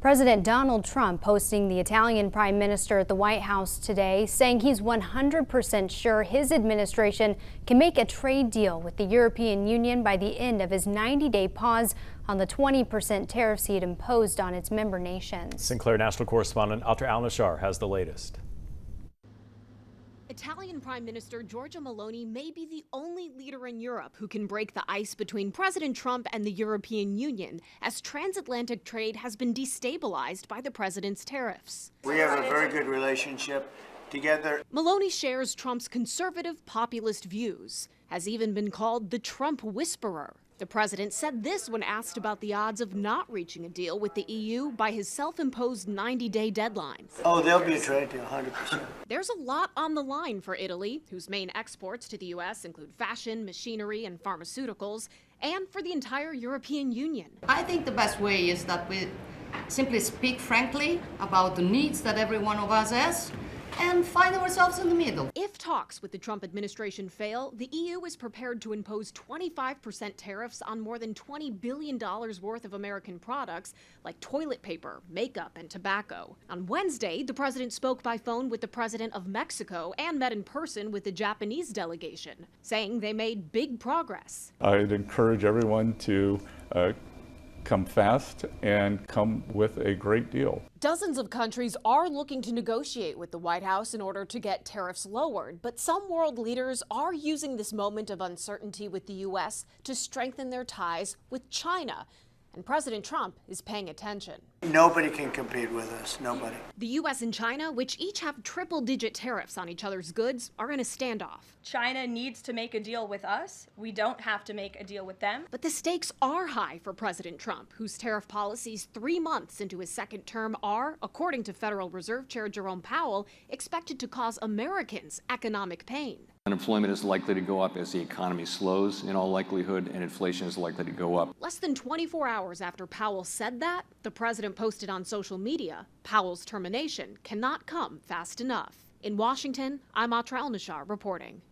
President Donald Trump hosting the Italian Prime Minister at the White House today, saying he's 100% sure his administration can make a trade deal with the European Union by the end of his 90-day pause on the 20% tariffs he had imposed on its member nations. Sinclair National Correspondent Atra Al-Nashar has the latest. Italian Prime Minister Giorgia Meloni may be the only leader in Europe who can break the ice between President Trump and the European Union, as transatlantic trade has been destabilized by the president's tariffs. We have a very good relationship together. Meloni shares Trump's conservative populist views, has even been called the Trump whisperer. The president said this when asked about the odds of not reaching a deal with the EU by his self-imposed 90-day deadline. Oh, there'll be a trade deal, 100%. There's a lot on the line for Italy, whose main exports to the U.S. include fashion, machinery, and pharmaceuticals, and for the entire European Union. I think the best way is that we simply speak frankly about the needs that every one of us has and find ourselves in the middle. If talks with the Trump administration fail, the EU is prepared to impose 25% tariffs on more than $20 billion worth of American products like toilet paper, makeup, and tobacco. On Wednesday, the president spoke by phone with the president of Mexico and met in person with the Japanese delegation, saying they made big progress. I'd encourage everyone to come fast and come with a great deal. Dozens of countries are looking to negotiate with the White House in order to get tariffs lowered, but some world leaders are using this moment of uncertainty with the U.S. to strengthen their ties with China. And President Trump is paying attention. Nobody can compete with us, nobody. The U.S. and China, which each have triple-digit tariffs on each other's goods, are in a standoff. China needs to make a deal with us. We don't have to make a deal with them. But the stakes are high for President Trump, whose tariff policies 3 months into his second term are, according to Federal Reserve Chair Jerome Powell, expected to cause Americans economic pain. Unemployment is likely to go up as the economy slows in all likelihood, and inflation is likely to go up. Less than 24 hours after Powell said that, the president posted on social media, Powell's termination cannot come fast enough. In Washington, I'm Atra Al-Nashar reporting.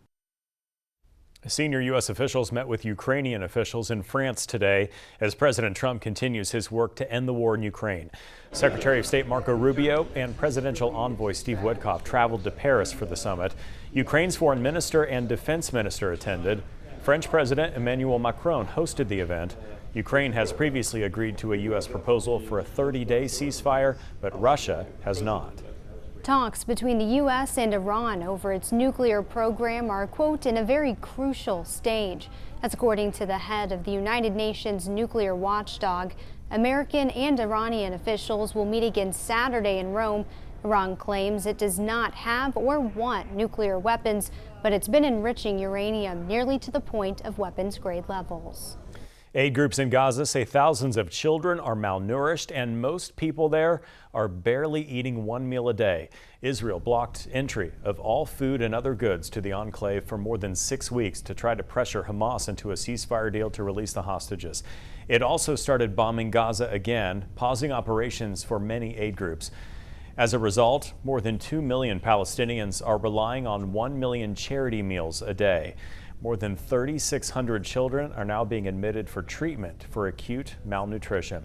Senior U.S. officials met with Ukrainian officials in France today as President Trump continues his work to end the war in Ukraine. Secretary of State Marco Rubio and Presidential Envoy Steve Witkoff traveled to Paris for the summit. Ukraine's foreign minister and defense minister attended. French President Emmanuel Macron hosted the event. Ukraine has previously agreed to a U.S. proposal for a 30-day ceasefire, but Russia has not. Talks between the U.S. and Iran over its nuclear program are, quote, in a very crucial stage. That's according to the head of the United Nations nuclear watchdog. American and Iranian officials will meet again Saturday in Rome. Iran claims it does not have or want nuclear weapons, but it's been enriching uranium nearly to the point of weapons-grade levels. Aid groups in Gaza say thousands of children are malnourished and most people there are barely eating one meal a day. Israel blocked entry of all food and other goods to the enclave for more than 6 weeks to try to pressure Hamas into a ceasefire deal to release the hostages. It also started bombing Gaza again, pausing operations for many aid groups. As a result, more than 2 million Palestinians are relying on 1 million charity meals a day. More than 3,600 children are now being admitted for treatment for acute malnutrition.